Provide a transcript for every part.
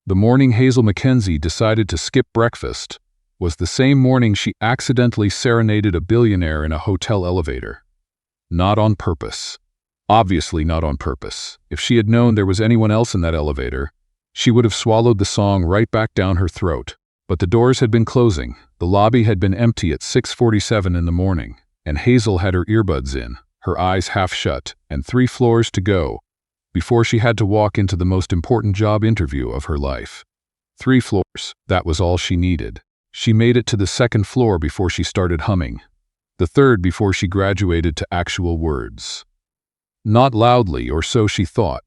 The morning Hazel Mackenzie decided to skip breakfast was the same morning she accidentally serenaded a billionaire in a hotel elevator. Not on purpose. Obviously not on purpose. If she had known there was anyone else in that elevator, she would have swallowed the song right back down her throat. But the doors had been closing, the lobby had been empty at 6:47 in the morning, and Hazel had her earbuds in, her eyes half shut, and 3 floors to go before she had to walk into the most important job interview of her life. 3 floors, that was all she needed. She made it to the 2nd floor before she started humming, the 3rd before she graduated to actual words. Not loudly, or so she thought,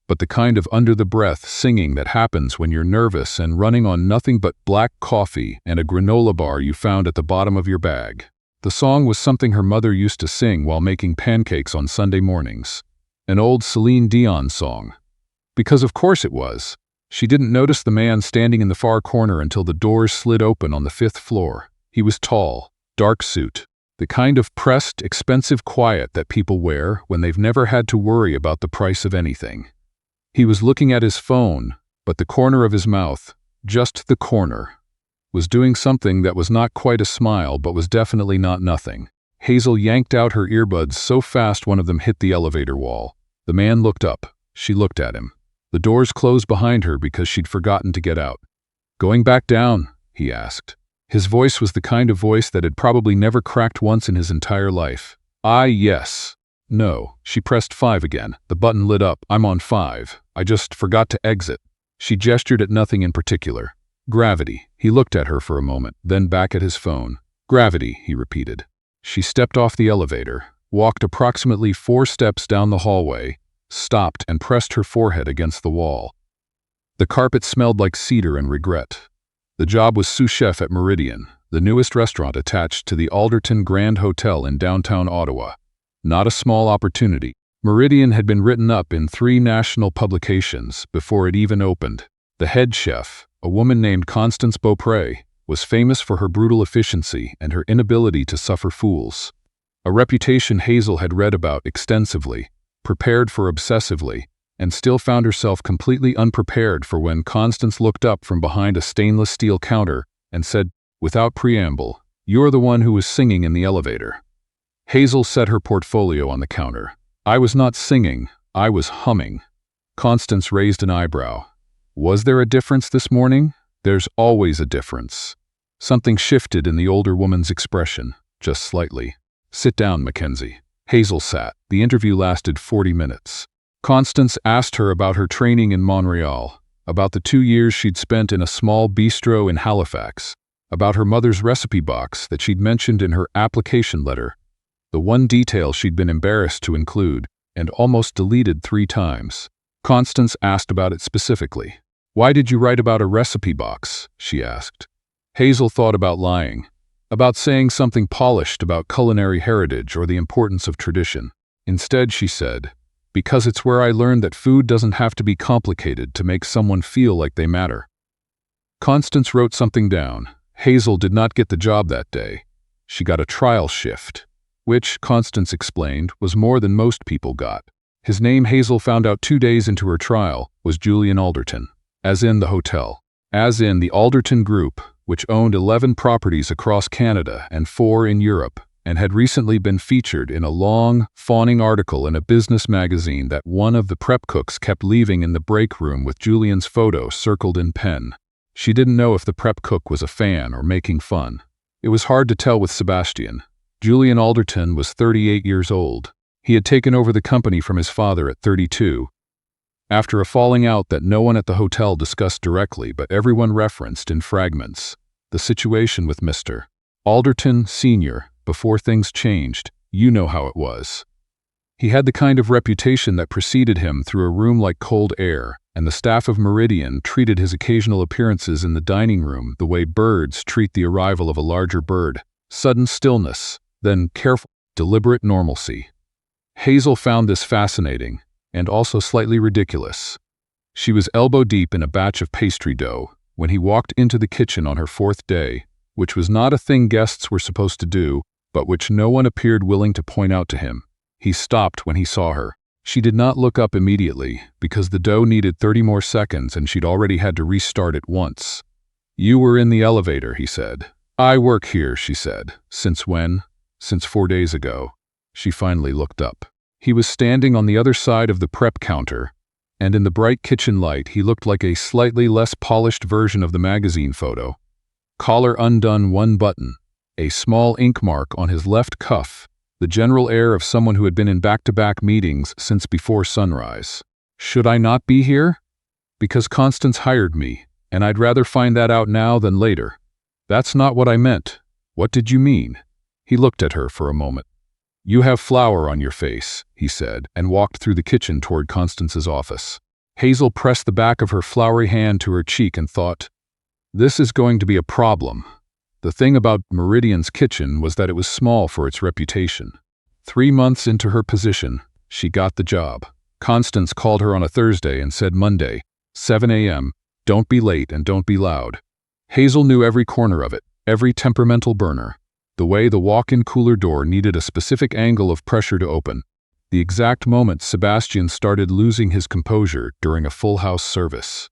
but the kind of under-the-breath singing that happens when you're nervous and running on nothing but black coffee and a granola bar you found at the bottom of your bag. The song was something her mother used to sing while making pancakes on Sunday mornings. An old Celine Dion song. Because of course it was. She didn't notice the man standing in the far corner until the doors slid open on the 5th floor. He was tall, dark suit, the kind of pressed, expensive quiet that people wear when they've never had to worry about the price of anything. He was looking at his phone, but the corner of his mouth, just the corner, was doing something that was not quite a smile but was definitely not nothing. Hazel yanked out her earbuds so fast one of them hit the elevator wall. The man looked up. She looked at him. The doors closed behind her because she'd forgotten to get out. "Going back down?" he asked. His voice was the kind of voice that had probably never cracked once in his entire life. Yes. No. She pressed 5 again. The button lit up. "I'm on 5. I just forgot to exit." She gestured at nothing in particular. "Gravity." He looked at her for a moment, then back at his phone. "Gravity," he repeated. She stepped off the elevator, walked approximately 4 steps down the hallway, stopped and pressed her forehead against the wall. The carpet smelled like cedar and regret. The job was sous chef at Meridian, the newest restaurant attached to the Alderton Grand Hotel in downtown Ottawa. Not a small opportunity. Meridian had been written up in 3 national publications before it even opened. The head chef, a woman named Constance Beaupré, was famous for her brutal efficiency and her inability to suffer fools. A reputation Hazel had read about extensively, prepared for obsessively, and still found herself completely unprepared for when Constance looked up from behind a stainless steel counter and said, without preamble, "You're the one who was singing in the elevator." Hazel set her portfolio on the counter. "I was not singing, I was humming." Constance raised an eyebrow. "Was there a difference this morning?" "There's always a difference." Something shifted in the older woman's expression, just slightly. "Sit down, Mackenzie." Hazel sat. The interview lasted 40 minutes. Constance asked her about her training in Montreal, about the 2 years she'd spent in a small bistro in Halifax, about her mother's recipe box that she'd mentioned in her application letter, the one detail she'd been embarrassed to include and almost deleted 3 times. Constance asked about it specifically. "Why did you write about a recipe box?" she asked. Hazel thought about lying, about saying something polished about culinary heritage or the importance of tradition. Instead, she said, "Because it's where I learned that food doesn't have to be complicated to make someone feel like they matter." Constance wrote something down. Hazel did not get the job that day. She got a trial shift, which, Constance explained, was more than most people got. His name, Hazel found out 2 days into her trial, was Julian Alderton, as in the hotel, as in the Alderton Group, which owned 11 properties across Canada and 4 in Europe, and had recently been featured in a long, fawning article in a business magazine that one of the prep cooks kept leaving in the break room with Julian's photo circled in pen. She didn't know if the prep cook was a fan or making fun. It was hard to tell with Sebastian. Julian Alderton was 38 years old. He had taken over the company from his father at 32. After a falling out that no one at the hotel discussed directly but everyone referenced in fragments, the situation with Mr. Alderton Sr., before things changed, you know how it was. He had the kind of reputation that preceded him through a room like cold air, and the staff of Meridian treated his occasional appearances in the dining room the way birds treat the arrival of a larger bird. Sudden stillness, then careful, deliberate normalcy. Hazel found this fascinating, and also slightly ridiculous. She was elbow-deep in a batch of pastry dough when he walked into the kitchen on her 4th day, which was not a thing guests were supposed to do, but which no one appeared willing to point out to him. He stopped when he saw her. She did not look up immediately, because the dough needed 30 more seconds and she'd already had to restart it once. "You were in the elevator," he said. "I work here," she said. "Since when?" "Since 4 days ago." She finally looked up. He was standing on the other side of the prep counter, and in the bright kitchen light he looked like a slightly less polished version of the magazine photo. Collar undone 1 button, a small ink mark on his left cuff, the general air of someone who had been in back-to-back meetings since before sunrise. "Should I not be here?" "Because Constance hired me, and I'd rather find that out now than later." "That's not what I meant." "What did you mean?" He looked at her for a moment. "You have flour on your face," he said, and walked through the kitchen toward Constance's office. Hazel pressed the back of her floury hand to her cheek and thought, "This is going to be a problem." The thing about Meridian's kitchen was that it was small for its reputation. 3 months into her position, she got the job. Constance called her on a Thursday and said Monday, 7 a.m., "Don't be late and don't be loud." Hazel knew every corner of it, every temperamental burner. The way the walk-in cooler door needed a specific angle of pressure to open. The exact moment Sebastian started losing his composure during a full house service.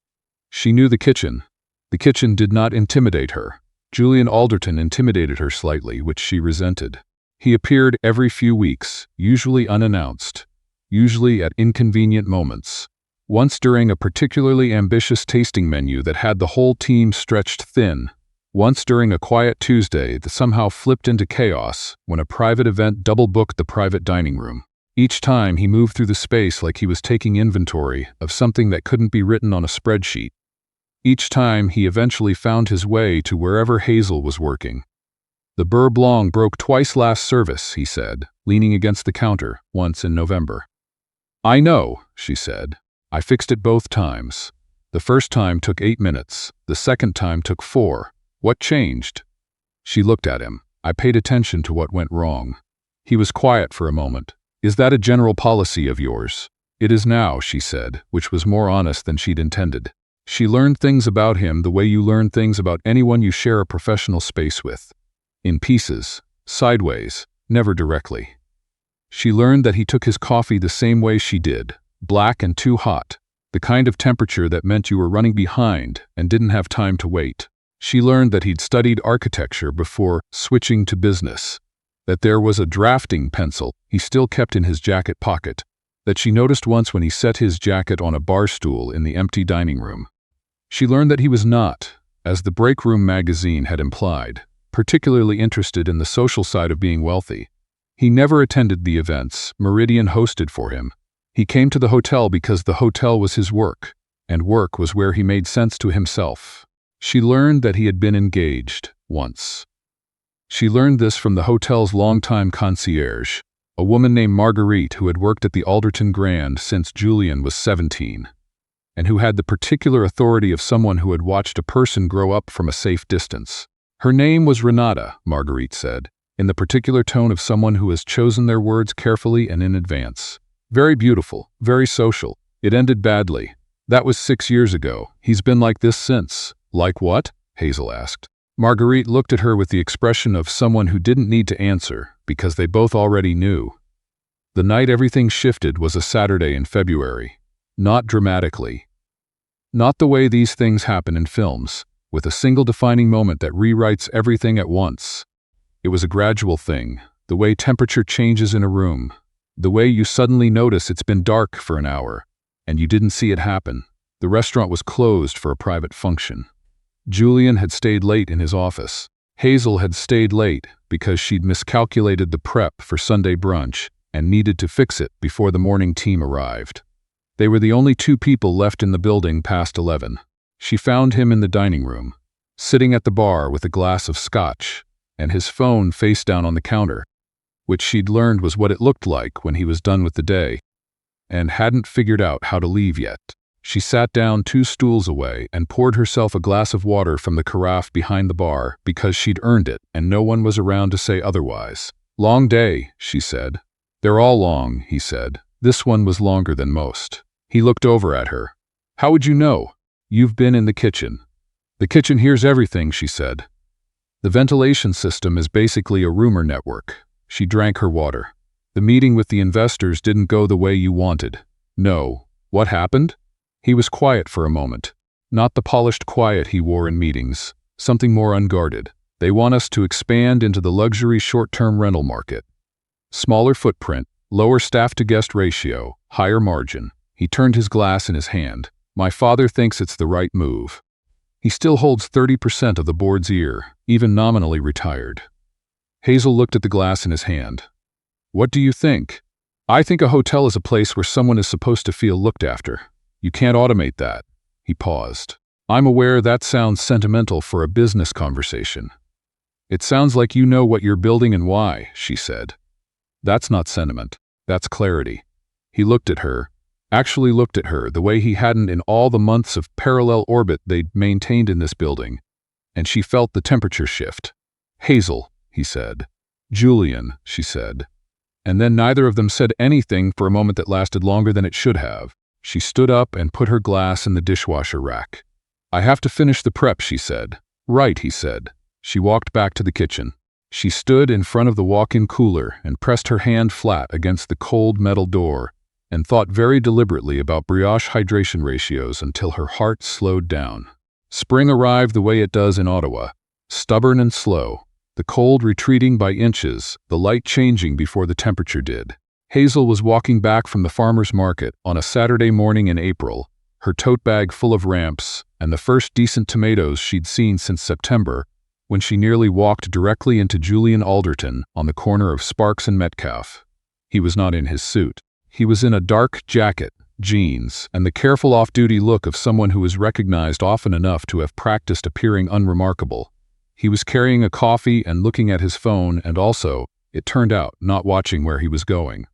She knew the kitchen. The kitchen did not intimidate her. Julian Alderton intimidated her slightly, which she resented. He appeared every few weeks, usually unannounced, usually at inconvenient moments. Once during a particularly ambitious tasting menu that had the whole team stretched thin. Once during a quiet Tuesday that somehow flipped into chaos when a private event double-booked the private dining room. Each time he moved through the space like he was taking inventory of something that couldn't be written on a spreadsheet. Each time he eventually found his way to wherever Hazel was working. "The beurre blanc broke twice last service," he said, leaning against the counter, once in November. "I know," she said. "I fixed it both times. The first time took 8 minutes. The second time took 4. What changed?" She looked at him. "I paid attention to what went wrong." He was quiet for a moment. "Is that a general policy of yours?" "It is now," she said, which was more honest than she'd intended. She learned things about him the way you learn things about anyone you share a professional space with. In pieces, sideways, never directly. She learned that he took his coffee the same way she did, black and too hot, the kind of temperature that meant you were running behind and didn't have time to wait. She learned that he'd studied architecture before switching to business, that there was a drafting pencil he still kept in his jacket pocket, that she noticed once when he set his jacket on a bar stool in the empty dining room. She learned that he was not, as the Break Room magazine had implied, particularly interested in the social side of being wealthy. He never attended the events Meridian hosted for him. He came to the hotel because the hotel was his work, and work was where he made sense to himself. She learned that he had been engaged, once. She learned this from the hotel's longtime concierge, a woman named Marguerite who had worked at the Alderton Grand since Julian was 17, and who had the particular authority of someone who had watched a person grow up from a safe distance. Her name was Renata, Marguerite said, in the particular tone of someone who has chosen their words carefully and in advance. Very beautiful, very social. It ended badly. That was 6 years ago. He's been like this since. Like what? Hazel asked. Marguerite looked at her with the expression of someone who didn't need to answer, because they both already knew. The night everything shifted was a Saturday in February. Not dramatically. Not the way these things happen in films, with a single defining moment that rewrites everything at once. It was a gradual thing, the way temperature changes in a room, the way you suddenly notice it's been dark for an hour, and you didn't see it happen. The restaurant was closed for a private function. Julian had stayed late in his office. Hazel had stayed late because she'd miscalculated the prep for Sunday brunch and needed to fix it before the morning team arrived. They were the only 2 people left in the building past 11. She found him in the dining room, sitting at the bar with a glass of scotch and his phone face down on the counter, which she'd learned was what it looked like when he was done with the day, and hadn't figured out how to leave yet. She sat down 2 stools away and poured herself a glass of water from the carafe behind the bar because she'd earned it and no one was around to say otherwise. "Long day," she said. "They're all long," he said. This one was longer than most. He looked over at her. "How would you know? You've been in the kitchen." "The kitchen hears everything," she said. "The ventilation system is basically a rumor network." She drank her water. The meeting with the investors didn't go the way you wanted. No. What happened? He was quiet for a moment. Not the polished quiet he wore in meetings. Something more unguarded. They want us to expand into the luxury short-term rental market. Smaller footprint, lower staff-to-guest ratio, higher margin. He turned his glass in his hand. My father thinks it's the right move. He still holds 30% of the board's ear, even nominally retired. Hazel looked at the glass in his hand. What do you think? I think a hotel is a place where someone is supposed to feel looked after. You can't automate that. He paused. I'm aware that sounds sentimental for a business conversation. It sounds like you know what you're building and why, she said. That's not sentiment. That's clarity. He looked at her, actually looked at her the way he hadn't in all the months of parallel orbit they'd maintained in this building, and she felt the temperature shift. Hazel, he said. Julian, she said. And then neither of them said anything for a moment that lasted longer than it should have. She stood up and put her glass in the dishwasher rack. I have to finish the prep, she said. Right, he said. She walked back to the kitchen. She stood in front of the walk-in cooler and pressed her hand flat against the cold metal door and thought very deliberately about brioche hydration ratios until her heart slowed down. Spring arrived the way it does in Ottawa, stubborn and slow, the cold retreating by inches, the light changing before the temperature did. Hazel was walking back from the farmer's market on a Saturday morning in April, her tote bag full of ramps and the first decent tomatoes she'd seen since September, when she nearly walked directly into Julian Alderton on the corner of Sparks and Metcalf. He was not in his suit. He was in a dark jacket, jeans, and the careful off-duty look of someone who is recognized often enough to have practiced appearing unremarkable. He was carrying a coffee and looking at his phone and also, it turned out, not watching where he was going.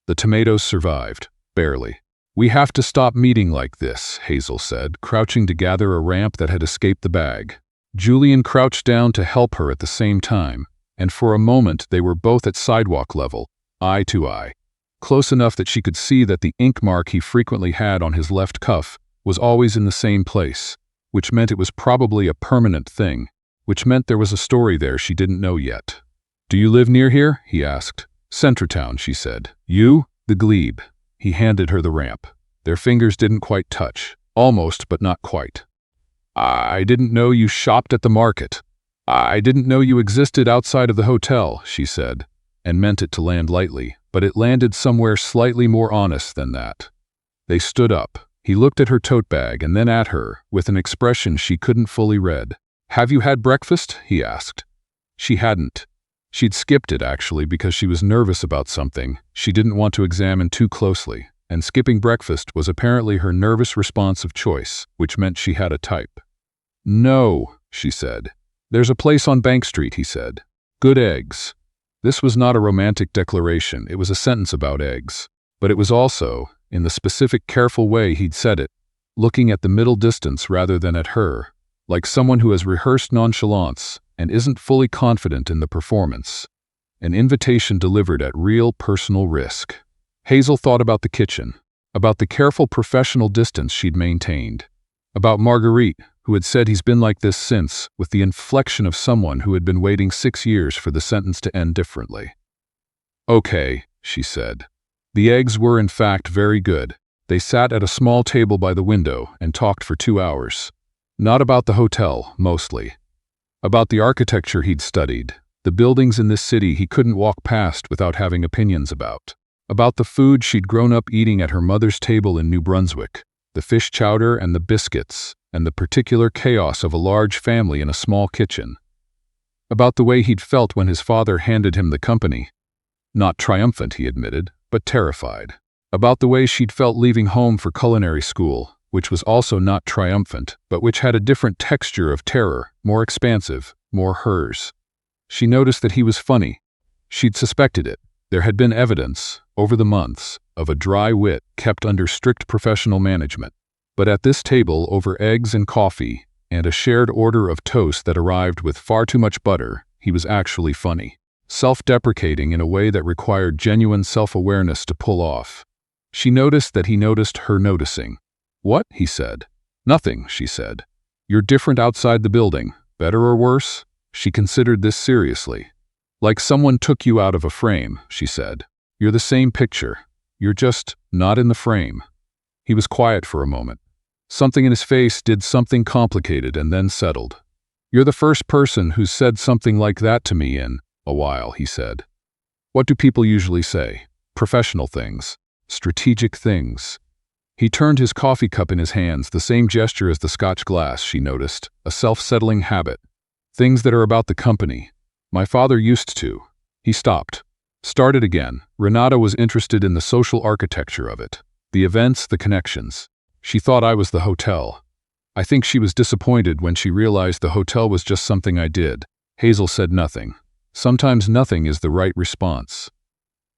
The tomatoes survived, barely. We have to stop meeting like this, Hazel said, crouching to gather a ramp that had escaped the bag. Julian crouched down to help her at the same time, and for a moment they were both at sidewalk level, eye to eye. Close enough that she could see that the ink mark he frequently had on his left cuff was always in the same place, which meant it was probably a permanent thing, which meant there was a story there she didn't know yet. Do you live near here? He asked. Centretown, she said. You? The glebe. He handed her the ramp. Their fingers didn't quite touch. Almost, but not quite. I didn't know you shopped at the market. I didn't know you existed outside of the hotel, she said, and meant it to land lightly, but it landed somewhere slightly more honest than that. They stood up. He looked at her tote bag and then at her, with an expression she couldn't fully read. Have you had breakfast? He asked. She hadn't. She'd skipped it, actually, because she was nervous about something she didn't want to examine too closely, and skipping breakfast was apparently her nervous response of choice, which meant she had a type. No, she said. There's a place on Bank Street, he said. Good eggs. This was not a romantic declaration, it was a sentence about eggs. But it was also, in the specific careful way he'd said it, looking at the middle distance rather than at her, like someone who has rehearsed nonchalance and isn't fully confident in the performance. An invitation delivered at real personal risk. Hazel thought about the kitchen, about the careful professional distance she'd maintained, about Marguerite, who had said he's been like this since, with the inflection of someone who had been waiting 6 years for the sentence to end differently. Okay, she said. The eggs were in fact very good. They sat at a small table by the window and talked for 2 hours. Not about the hotel, mostly. About the architecture he'd studied, the buildings in this city he couldn't walk past without having opinions about. About the food she'd grown up eating at her mother's table in New Brunswick, the fish chowder and the biscuits, and the particular chaos of a large family in a small kitchen. About the way he'd felt when his father handed him the company. Not triumphant, he admitted, but terrified. About the way she'd felt leaving home for culinary school, which was also not triumphant, but which had a different texture of terror, more expansive, more hers. She noticed that he was funny. She'd suspected it. There had been evidence, over the months, of a dry wit kept under strict professional management. But at this table, over eggs and coffee, and a shared order of toast that arrived with far too much butter, he was actually funny. Self-deprecating in a way that required genuine self-awareness to pull off. She noticed that he noticed her noticing. What? He said. Nothing, she said. You're different outside the building. Better or worse? She considered this seriously. Like someone took you out of a frame, she said. You're the same picture. You're just not in the frame." He was quiet for a moment. Something in his face did something complicated and then settled. "You're the first person who's said something like that to me in a while," he said. "What do people usually say? Professional things. Strategic things." He turned his coffee cup in his hands, the same gesture as the Scotch glass, she noticed, a self-settling habit. "Things that are about the company. My father used to." He stopped. Started again. Renata was interested in the social architecture of it. The events, the connections. She thought I was the hotel. I think she was disappointed when she realized the hotel was just something I did. Hazel said nothing. Sometimes nothing is the right response.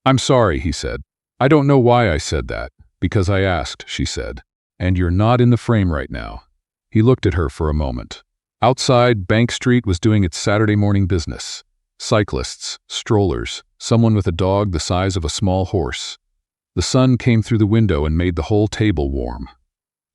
"I'm sorry," he said. "I don't know why I said that. Because I asked," she said. "And you're not in the frame right now." He looked at her for a moment. Outside, Bank Street was doing its Saturday morning business. Cyclists, strollers, someone with a dog the size of a small horse. The sun came through the window and made the whole table warm.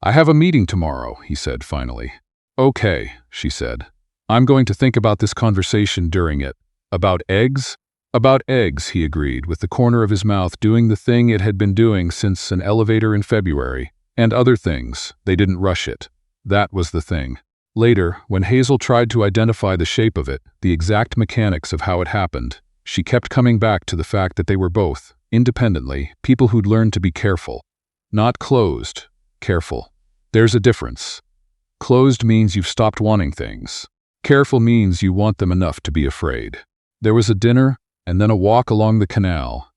"I have a meeting tomorrow," he said finally. "Okay," she said. "I'm going to think about this conversation during it." "About eggs?" "About eggs," he agreed, with the corner of his mouth doing the thing it had been doing since an elevator in February. "And other things. They didn't rush it. That was the thing." Later, when Hazel tried to identify the shape of it, the exact mechanics of how it happened, she kept coming back to the fact that they were both, independently, people who'd learned to be careful. Not closed. Careful. There's a difference. Closed means you've stopped wanting things. Careful means you want them enough to be afraid. There was a dinner, and then a walk along the canal,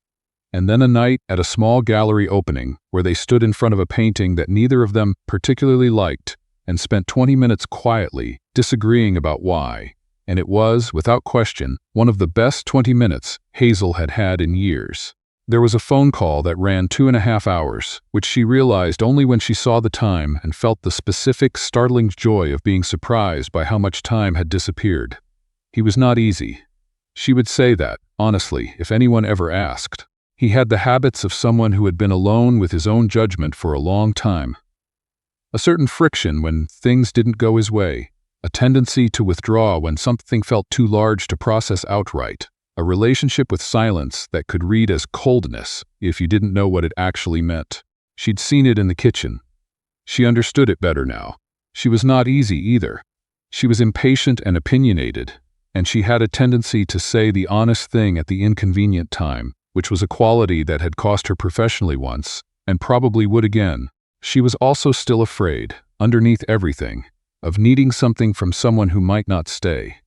and then a night at a small gallery opening where they stood in front of a painting that neither of them particularly liked and spent 20 minutes quietly disagreeing about why, and it was, without question, one of the best 20 minutes Hazel had had in years. There was a phone call that ran 2.5 hours, which she realized only when she saw the time and felt the specific, startling joy of being surprised by how much time had disappeared. He was not easy. She would say that, honestly, if anyone ever asked. He had the habits of someone who had been alone with his own judgment for a long time. A certain friction when things didn't go his way, a tendency to withdraw when something felt too large to process outright, a relationship with silence that could read as coldness if you didn't know what it actually meant. She'd seen it in the kitchen. She understood it better now. She was not easy either. She was impatient and opinionated, and she had a tendency to say the honest thing at the inconvenient time, which was a quality that had cost her professionally once, and probably would again. She was also still afraid, underneath everything, of needing something from someone who might not stay.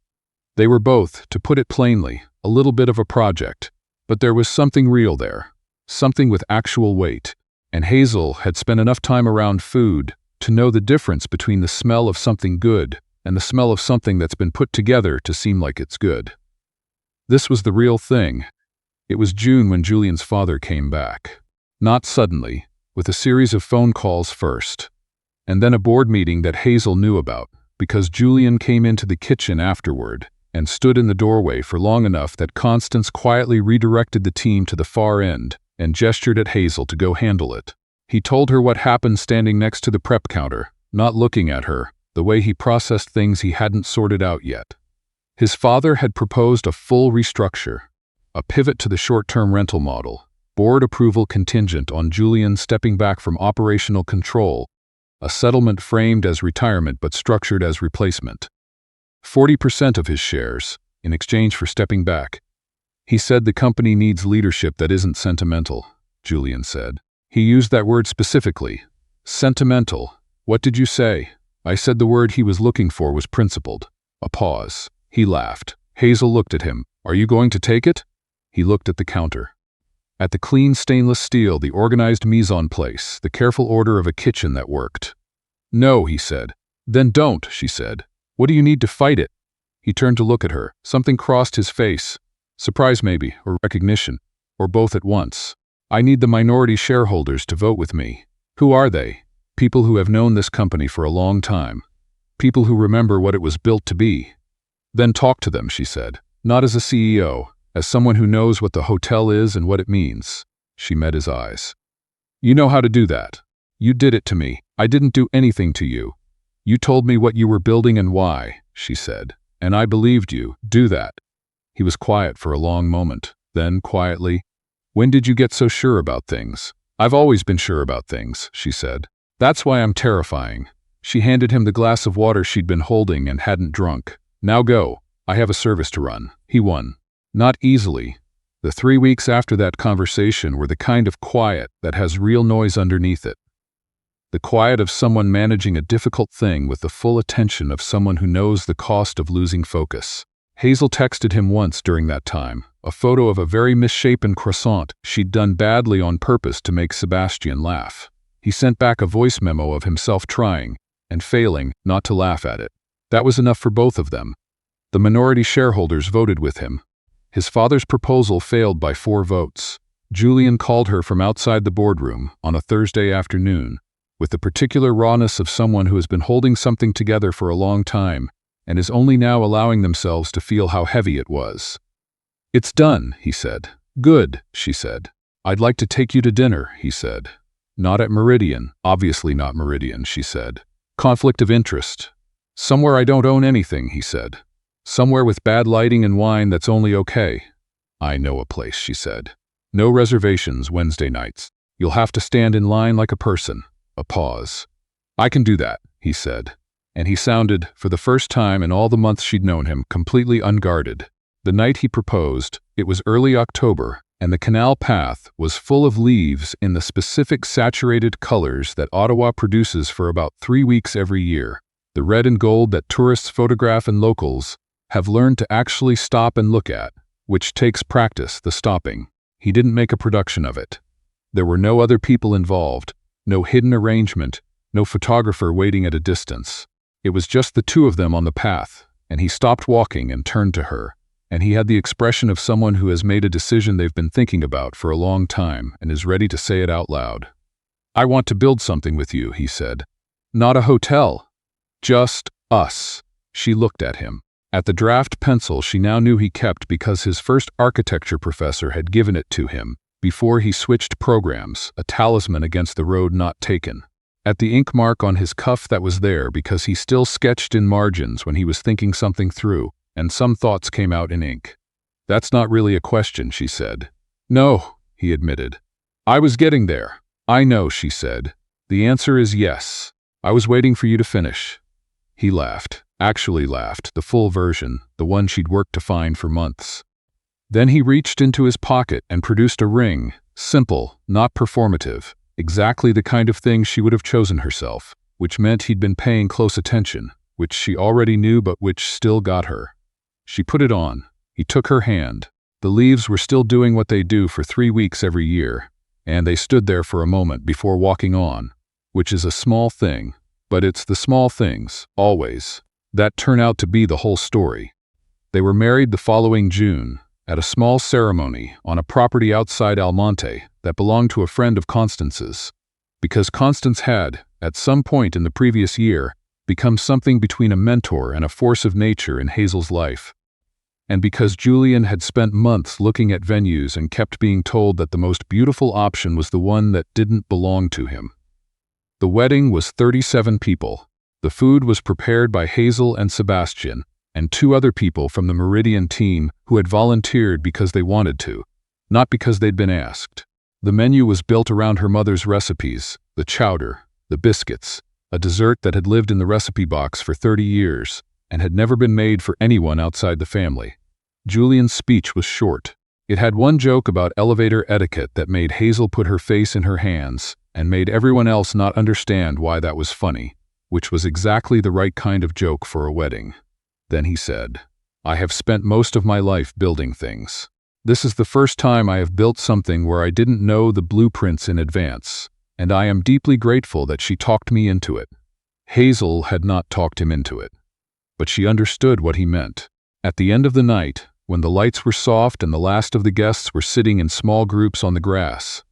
They were both, to put it plainly, a little bit of a project, but there was something real there, something with actual weight, and Hazel had spent enough time around food to know the difference between the smell of something good and the smell of something that's been put together to seem like it's good. This was the real thing. It was June when Julian's father came back. Not suddenly, with a series of phone calls first, and then a board meeting that Hazel knew about, because Julian came into the kitchen afterward and stood in the doorway for long enough that Constance quietly redirected the team to the far end and gestured at Hazel to go handle it. He told her what happened standing next to the prep counter, not looking at her, the way he processed things he hadn't sorted out yet. His father had proposed a full restructure, a pivot to the short-term rental model, board approval contingent on Julian stepping back from operational control, a settlement framed as retirement but structured as replacement. 40% of his shares, in exchange for stepping back. He said the company needs leadership that isn't sentimental, Julian said. He used that word specifically. Sentimental. What did you say? I said the word he was looking for was principled. A pause. He laughed. Hazel looked at him. Are you going to take it? He looked at the counter. At the clean stainless steel, the organized mise en place, the careful order of a kitchen that worked. No, he said. Then don't, she said. What do you need to fight it? He turned to look at her. Something crossed his face. Surprise maybe, or recognition, or both at once. I need the minority shareholders to vote with me. Who are they? People who have known this company for a long time. People who remember what it was built to be. Then talk to them, she said. Not as a CEO, as someone who knows what the hotel is and what it means. She met his eyes. You know how to do that. You did it to me. I didn't do anything to you. You told me what you were building and why, she said, and I believed you. Do that. He was quiet for a long moment. Then, quietly, When did you get so sure about things? I've always been sure about things, she said. That's why I'm terrifying. She handed him the glass of water she'd been holding and hadn't drunk. Now go. I have a service to run. He won. Not easily. The 3 weeks after that conversation were the kind of quiet that has real noise underneath it. The quiet of someone managing a difficult thing with the full attention of someone who knows the cost of losing focus. Hazel texted him once during that time, a photo of a very misshapen croissant she'd done badly on purpose to make Sebastian laugh. He sent back a voice memo of himself trying, and failing, not to laugh at it. That was enough for both of them. The minority shareholders voted with him. His father's proposal failed by 4 votes. Julian called her from outside the boardroom on a Thursday afternoon, with the particular rawness of someone who has been holding something together for a long time and is only now allowing themselves to feel how heavy it was. It's done, he said. Good, she said. I'd like to take you to dinner, he said. Not at Meridian, obviously not Meridian, she said. Conflict of interest. Somewhere I don't own anything, he said. Somewhere with bad lighting and wine that's only okay. I know a place, she said. No reservations Wednesday nights. You'll have to stand in line like a person. A pause. I can do that, he said. And he sounded, for the first time in all the months she'd known him, completely unguarded. The night he proposed, it was early October, and the canal path was full of leaves in the specific saturated colors that Ottawa produces for about 3 weeks every year. The red and gold that tourists photograph and locals have learned to actually stop and look at, which takes practice, the stopping. He didn't make a production of it. There were no other people involved, no hidden arrangement, no photographer waiting at a distance. It was just the 2 of them on the path, and he stopped walking and turned to her, and he had the expression of someone who has made a decision they've been thinking about for a long time and is ready to say it out loud. I want to build something with you, he said. Not a hotel. Just us. She looked at him. At the draft pencil she now knew he kept because his first architecture professor had given it to him before he switched programs, a talisman against the road not taken. At the ink mark on his cuff that was there because he still sketched in margins when he was thinking something through, and some thoughts came out in ink. That's not really a question, she said. No, he admitted. I was getting there. I know, she said. The answer is yes. I was waiting for you to finish. He laughed, actually laughed, the full version, the one she'd worked to find for months. Then he reached into his pocket and produced a ring, simple, not performative. Exactly the kind of thing she would have chosen herself, which meant he'd been paying close attention, which she already knew but which still got her. She put it on. He took her hand. The leaves were still doing what they do for 3 weeks every year, and they stood there for a moment before walking on, which is a small thing, but it's the small things, always, that turn out to be the whole story. They were married the following June, at a small ceremony on a property outside Almonte that belonged to a friend of Constance's, because Constance had, at some point in the previous year, become something between a mentor and a force of nature in Hazel's life, and because Julian had spent months looking at venues and kept being told that the most beautiful option was the one that didn't belong to him. The wedding was 37 people. The food was prepared by Hazel and Sebastian, and 2 other people from the Meridian team who had volunteered because they wanted to, not because they'd been asked. The menu was built around her mother's recipes, the chowder, the biscuits, a dessert that had lived in the recipe box for 30 years and had never been made for anyone outside the family. Julian's speech was short. It had one joke about elevator etiquette that made Hazel put her face in her hands and made everyone else not understand why that was funny, which was exactly the right kind of joke for a wedding. Then he said, I have spent most of my life building things. This is the first time I have built something where I didn't know the blueprints in advance, and I am deeply grateful that she talked me into it. Hazel had not talked him into it, but she understood what he meant. At the end of the night, when the lights were soft and the last of the guests were sitting in small groups on the grass,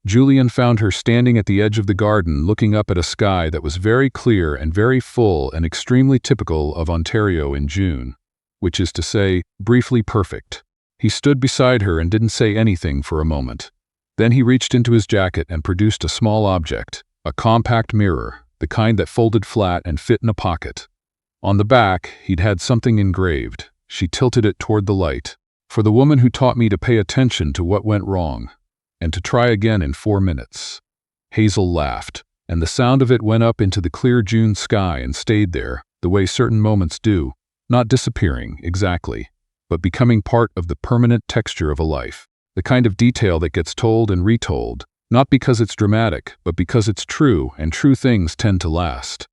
Julian found her standing at the edge of the garden looking up at a sky that was very clear and very full and extremely typical of Ontario in June, which is to say, briefly perfect. He stood beside her and didn't say anything for a moment. Then he reached into his jacket and produced a small object, a compact mirror, the kind that folded flat and fit in a pocket. On the back, he'd had something engraved. She tilted it toward the light. For the woman who taught me to pay attention to what went wrong. and to try again in 4 minutes. Hazel laughed, and the sound of it went up into the clear June sky and stayed there, the way certain moments do, not disappearing, exactly, but becoming part of the permanent texture of a life. The kind of detail that gets told and retold, not because it's dramatic, but because it's true, and true things tend to last.